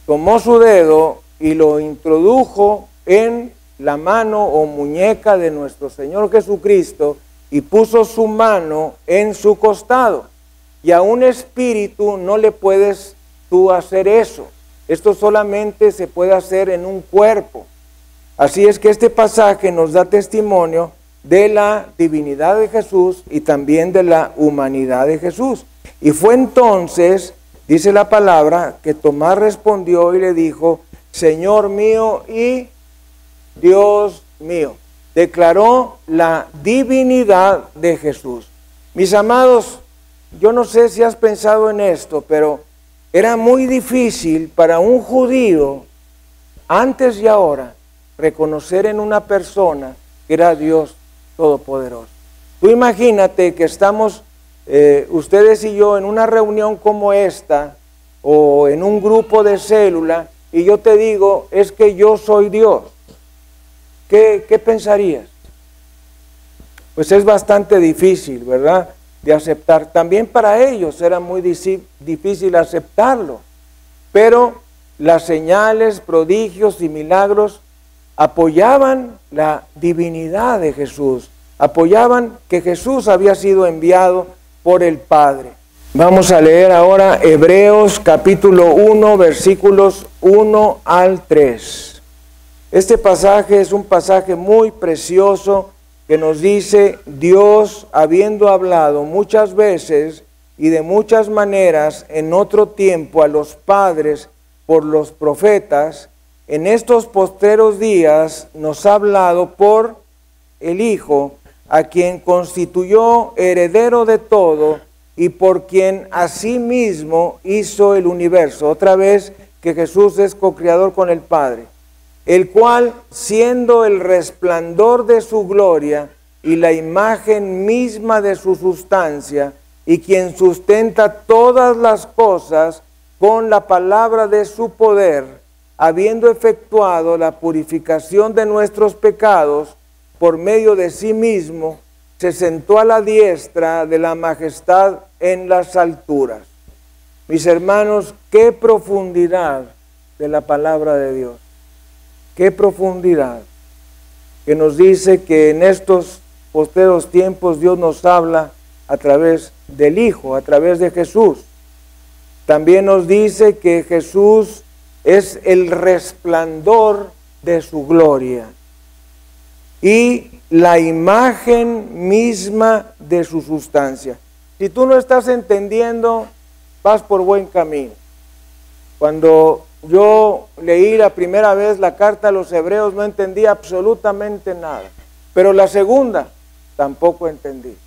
tomó su dedo y lo introdujo en la mano o muñeca de nuestro Señor Jesucristo y puso su mano en su costado. Y a un espíritu no le puedes tú hacer eso. Esto solamente se puede hacer en un cuerpo. Así es que este pasaje nos da testimonio de la divinidad de Jesús y también de la humanidad de Jesús. Y fue entonces, dice la palabra, que Tomás respondió y le dijo, Señor mío y Dios mío. Declaró la divinidad de Jesús. Mis amados, yo no sé si has pensado en esto, pero era muy difícil para un judío, antes y ahora, reconocer en una persona que era Dios Todopoderoso. Tú imagínate que estamos ustedes y yo en una reunión como esta o en un grupo de célula y yo te digo, es que yo soy Dios. ¿Qué pensarías? Pues es bastante difícil, ¿verdad?, de aceptar. También para ellos era muy difícil aceptarlo. Pero las señales, prodigios y milagros apoyaban la divinidad de Jesús, apoyaban que Jesús había sido enviado por el Padre. Vamos a leer ahora Hebreos capítulo 1, versículos 1 al 3. Este pasaje es un pasaje muy precioso que nos dice, Dios, habiendo hablado muchas veces y de muchas maneras en otro tiempo a los padres por los profetas, en estos postreros días nos ha hablado por el Hijo, a quien constituyó heredero de todo y por quien asimismo hizo el universo. Otra vez que Jesús es co-creador con el Padre, el cual, siendo el resplandor de su gloria y la imagen misma de su sustancia, y quien sustenta todas las cosas con la palabra de su poder, habiendo efectuado la purificación de nuestros pecados por medio de sí mismo, se sentó a la diestra de la majestad en las alturas. Mis hermanos, qué profundidad de la palabra de Dios. Qué profundidad, que nos dice que en estos postreros tiempos Dios nos habla a través del Hijo, a través de Jesús. También nos dice que Jesús es el resplandor de su gloria y la imagen misma de su sustancia. Si tú no estás entendiendo, vas por buen camino. Cuando yo leí la primera vez la carta a los hebreos no entendí absolutamente nada, pero la segunda tampoco entendí.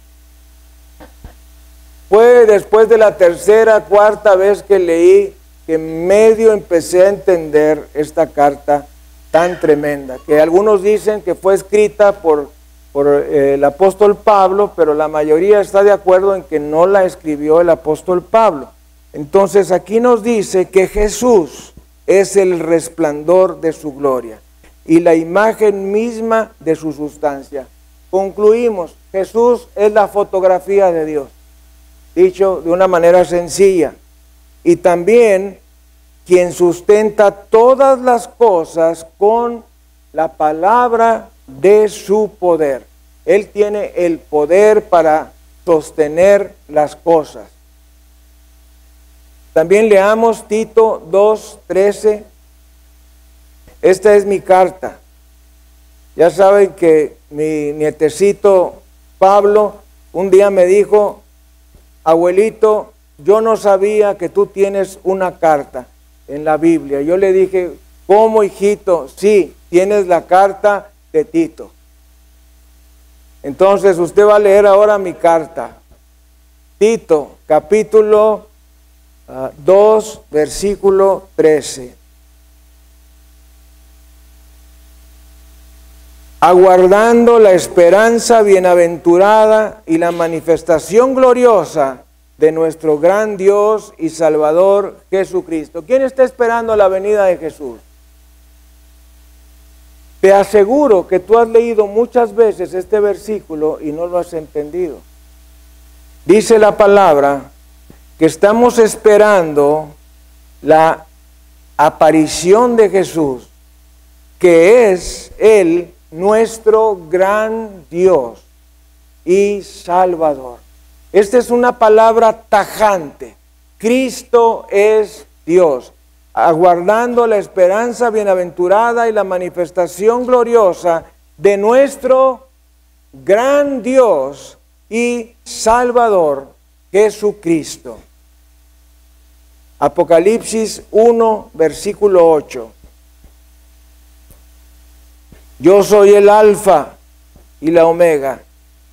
Fue después de la tercera, cuarta vez que leí que medio empecé a entender esta carta tan tremenda, que algunos dicen que fue escrita por el apóstol Pablo, pero la mayoría está de acuerdo en que no la escribió el apóstol Pablo. Entonces aquí nos dice que Jesús es el resplandor de su gloria y la imagen misma de su sustancia. Concluimos, Jesús es la fotografía de Dios, dicho de una manera sencilla, y también quien sustenta todas las cosas con la palabra de su poder. Él tiene el poder para sostener las cosas. También leamos Tito 2:13. Esta es mi carta, Ya saben que mi nietecito Pablo un día me dijo: abuelito, yo no sabía que tú tienes una carta en la Biblia. Yo le dije: ¿cómo, hijito? Sí, tienes la carta de Tito. Entonces usted va a leer ahora mi carta. Tito, capítulo 2, versículo 13. Aguardando la esperanza bienaventurada y la manifestación gloriosa de nuestro gran Dios y Salvador Jesucristo. ¿Quién está esperando la venida de Jesús? Te aseguro que tú has leído muchas veces este versículo y no lo has entendido. Dice la palabra que estamos esperando la aparición de Jesús, que es Él nuestro gran Dios y Salvador. Esta es una palabra tajante. Cristo es Dios, aguardando la esperanza bienaventurada y la manifestación gloriosa de nuestro gran Dios y Salvador Jesucristo. Apocalipsis 1, versículo 8. Yo soy el Alfa y la Omega,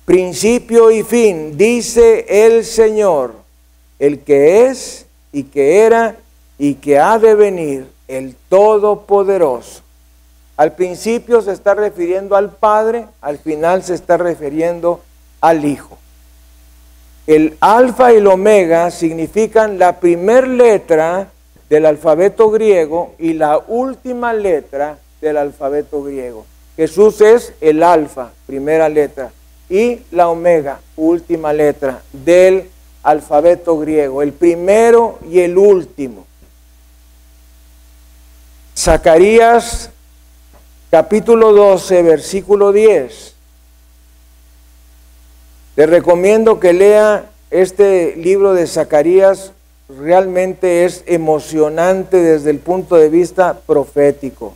principio y fin, dice el Señor, el que es y que era y que ha de venir, el Todopoderoso. Al principio se está refiriendo al Padre, al final se está refiriendo al Hijo. El Alfa y el Omega significan la primera letra del alfabeto griego y la última letra del alfabeto griego. Jesús es el Alfa, primera letra, y la Omega, última letra del alfabeto griego, el primero y el último. Zacarías capítulo 12, versículo 10. Les recomiendo que lea este libro de Zacarías, realmente es emocionante desde el punto de vista profético.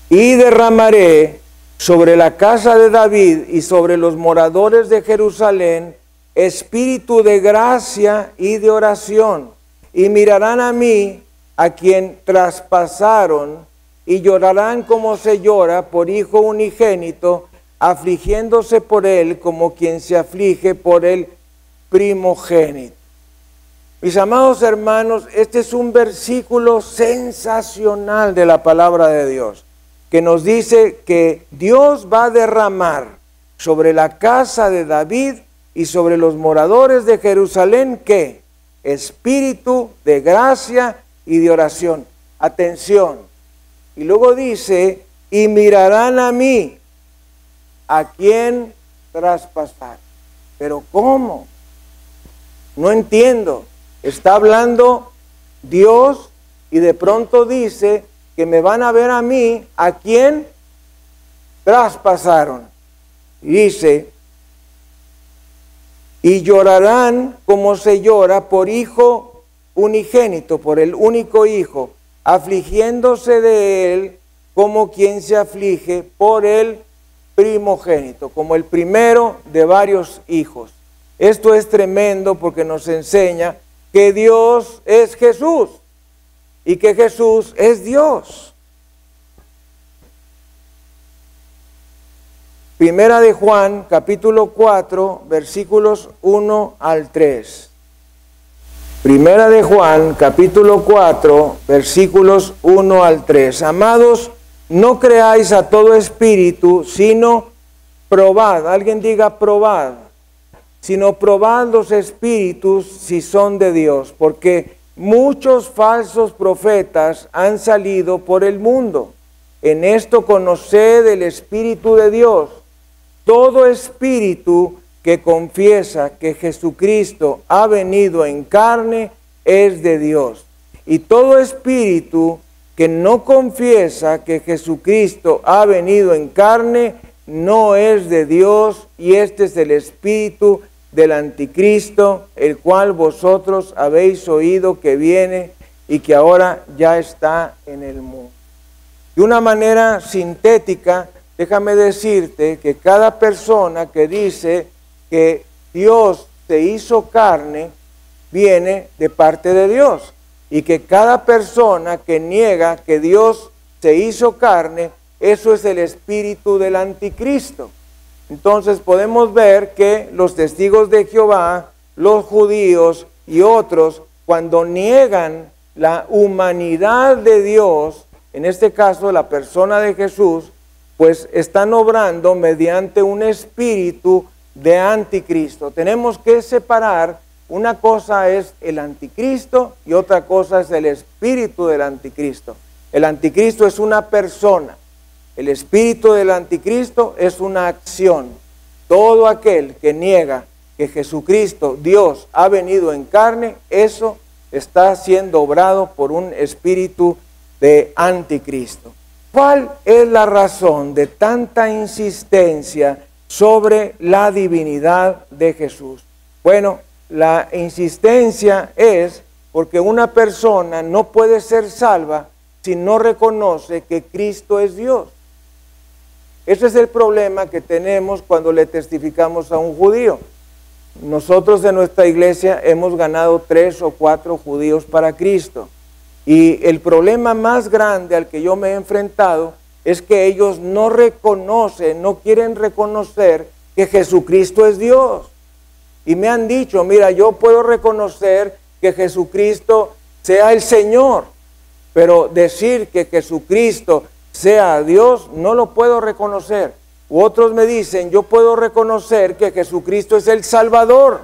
Y derramaré sobre la casa de David y sobre los moradores de Jerusalén espíritu de gracia y de oración, y mirarán a mí, a quien traspasaron, y llorarán como se llora por hijo unigénito, afligiéndose por él como quien se aflige por el primogénito. Mis amados hermanos, este es un versículo sensacional de la palabra de Dios, que nos dice que Dios va a derramar sobre la casa de David y sobre los moradores de Jerusalén, ¿qué? Espíritu de gracia y de oración. Atención. Y luego dice, y mirarán a mí, a quien traspasar. Pero ¿cómo? No entiendo. Está hablando Dios y de pronto dice que me van a ver a mí, a quien traspasaron. Y dice, y llorarán como se llora por hijo unigénito, por el único hijo, afligiéndose de él como quien se aflige por el primogénito, como el primero de varios hijos. Esto es tremendo porque nos enseña que Dios es Jesús y que Jesús es Dios. Primera de Juan, capítulo 4, versículos 1 al 3. Primera de Juan, capítulo 4, versículos 1 al 3. Amados, no creáis a todo espíritu, sino probad. Alguien diga probad. Sino probad los espíritus si son de Dios, porque muchos falsos profetas han salido por el mundo. En esto conoced el Espíritu de Dios. Todo espíritu que confiesa que Jesucristo ha venido en carne es de Dios. Y todo espíritu que no confiesa que Jesucristo ha venido en carne no es de Dios, y este es el espíritu del anticristo, el cual vosotros habéis oído que viene y que ahora ya está en el mundo. De una manera sintética, déjame decirte que cada persona que dice que Dios se hizo carne, viene de parte de Dios. Y que cada persona que niega que Dios se hizo carne, eso es el espíritu del anticristo. Entonces podemos ver que los testigos de Jehová, los judíos y otros, cuando niegan la humanidad de Dios, en este caso la persona de Jesús, pues están obrando mediante un espíritu de anticristo. Tenemos que separar, una cosa es el anticristo y otra cosa es el espíritu del anticristo. El anticristo es una persona, el espíritu del anticristo es una acción. Todo aquel que niega que Jesucristo, Dios, ha venido en carne, eso está siendo obrado por un espíritu de anticristo. ¿Cuál es la razón de tanta insistencia sobre la divinidad de Jesús? Bueno, la insistencia es porque una persona no puede ser salva si no reconoce que Cristo es Dios. Ese es el problema que tenemos cuando le testificamos a un judío. Nosotros en nuestra iglesia hemos ganado 3 o 4 judíos para Cristo. Y el problema más grande al que yo me he enfrentado es que ellos no reconocen, no quieren reconocer que Jesucristo es Dios. Y me han dicho, mira, yo puedo reconocer que Jesucristo sea el Señor, pero decir que Jesucristo sea Dios, no lo puedo reconocer. U otros me dicen, yo puedo reconocer que Jesucristo es el Salvador,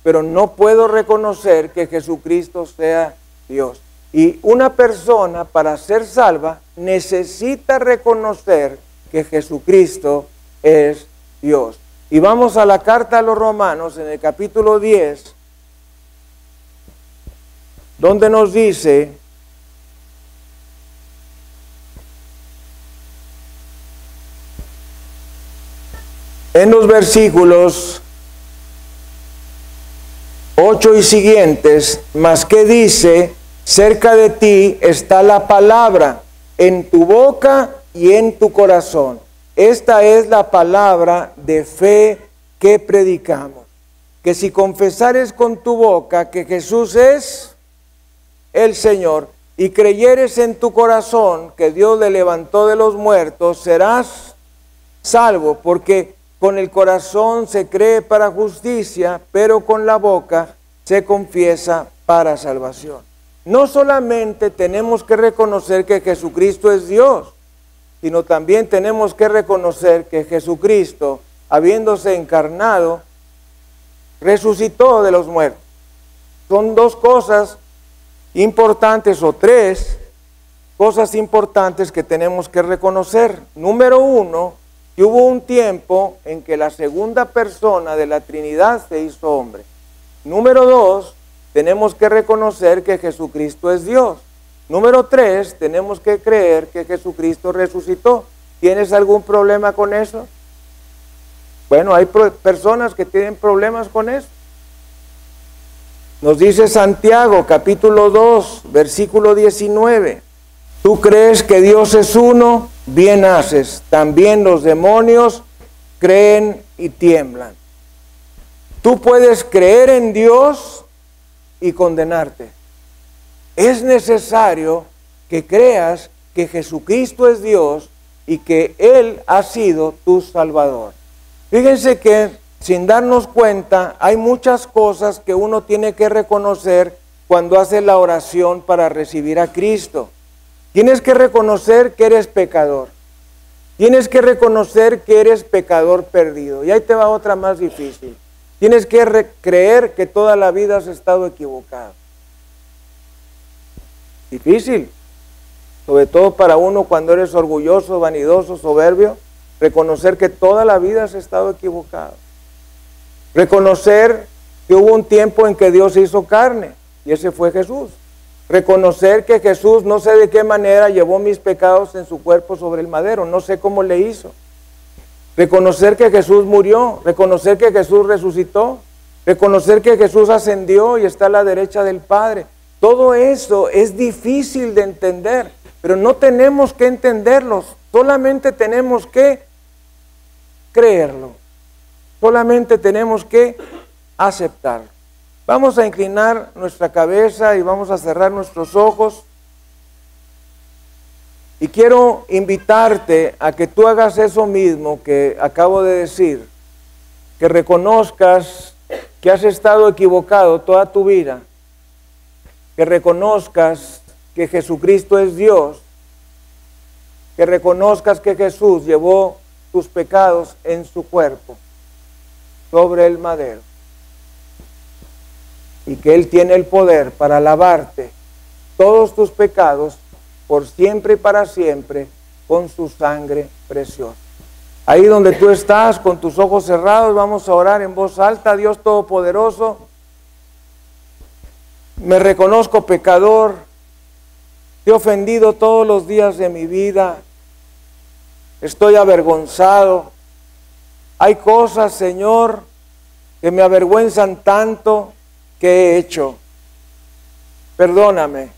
pero no puedo reconocer que Jesucristo sea Dios. Y una persona para ser salva necesita reconocer que Jesucristo es Dios. Y vamos a la carta a los Romanos en el capítulo 10, donde nos dice: en los versículos 8 y siguientes, mas que dice, cerca de ti está la palabra, en tu boca y en tu corazón. Esta es la palabra de fe que predicamos, que si confesares con tu boca que Jesús es el Señor y creyeres en tu corazón que Dios le levantó de los muertos, serás salvo, porque con el corazón se cree para justicia, pero con la boca se confiesa para salvación. No solamente tenemos que reconocer que Jesucristo es Dios, sino también tenemos que reconocer que Jesucristo, habiéndose encarnado, resucitó de los muertos. Son 2 cosas importantes, o 3 cosas importantes que tenemos que reconocer. Número 1, que hubo un tiempo en que la segunda persona de la Trinidad se hizo hombre. Número 2, tenemos que reconocer que Jesucristo es Dios. Número 3, tenemos que creer que Jesucristo resucitó. ¿Tienes algún problema con eso? Bueno, hay personas que tienen problemas con eso. Nos dice Santiago, capítulo 2, versículo 19. Tú crees que Dios es uno, bien haces. También los demonios creen y tiemblan. Tú puedes creer en Dios y condenarte. Es necesario que creas que Jesucristo es Dios y que Él ha sido tu Salvador. Fíjense que sin darnos cuenta hay muchas cosas que uno tiene que reconocer cuando hace la oración para recibir a Cristo. Tienes que reconocer que eres pecador. Tienes que reconocer que eres pecador perdido. Y ahí te va otra más difícil. Tienes que creer que toda la vida has estado equivocado. Difícil, sobre todo para uno cuando eres orgulloso, vanidoso, soberbio, reconocer que toda la vida has estado equivocado. Reconocer que hubo un tiempo en que Dios se hizo carne, y ese fue Jesús. Reconocer que Jesús, no sé de qué manera, llevó mis pecados en su cuerpo sobre el madero, no sé cómo le hizo. Reconocer que Jesús murió, reconocer que Jesús resucitó, reconocer que Jesús ascendió y está a la derecha del Padre. Todo eso es difícil de entender, pero no tenemos que entenderlos, solamente tenemos que creerlo, solamente tenemos que aceptarlo. Vamos a inclinar nuestra cabeza y vamos a cerrar nuestros ojos. Y quiero invitarte a que tú hagas eso mismo que acabo de decir, que reconozcas que has estado equivocado toda tu vida, que reconozcas que Jesucristo es Dios, que reconozcas que Jesús llevó tus pecados en su cuerpo sobre el madero y que Él tiene el poder para lavarte todos tus pecados por siempre y para siempre con su sangre preciosa. Ahí donde tú estás, con tus ojos cerrados, vamos a orar en voz alta. Dios Todopoderoso, me reconozco pecador, te he ofendido todos los días de mi vida, estoy avergonzado. Hay cosas, Señor, que me avergüenzan tanto que he hecho. Perdóname.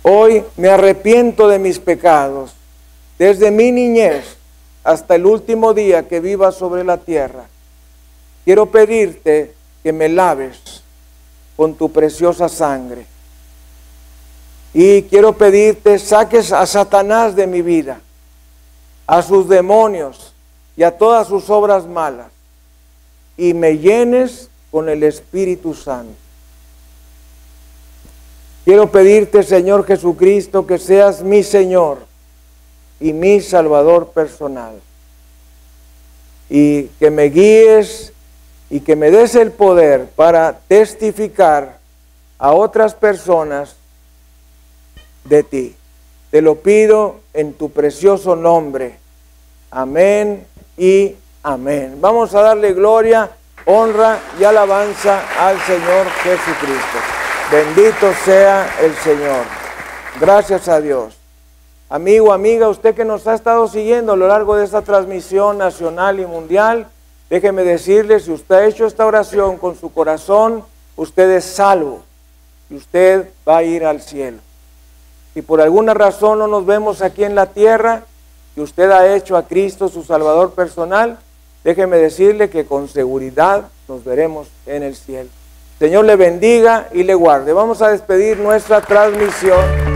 Hoy me arrepiento de mis pecados, desde mi niñez hasta el último día que viva sobre la tierra. Quiero pedirte que me laves con tu preciosa sangre. Y quiero pedirte, saques a Satanás de mi vida, a sus demonios y a todas sus obras malas, y me llenes con el Espíritu Santo. Quiero pedirte, Señor Jesucristo, que seas mi Señor y mi Salvador personal, y que me guíes y que me des el poder para testificar a otras personas de ti. Te lo pido en tu precioso nombre. Amén y amén. Vamos a darle gloria, honra y alabanza al Señor Jesucristo. Bendito sea el Señor. Gracias a Dios. Amigo, amiga, usted que nos ha estado siguiendo a lo largo de esta transmisión nacional y mundial, déjeme decirle, si usted ha hecho esta oración con su corazón, usted es salvo y usted va a ir al cielo. Si por alguna razón no nos vemos aquí en la tierra y usted ha hecho a Cristo su Salvador personal, déjeme decirle que con seguridad nos veremos en el cielo. Señor le bendiga y le guarde. Vamos a despedir nuestra transmisión.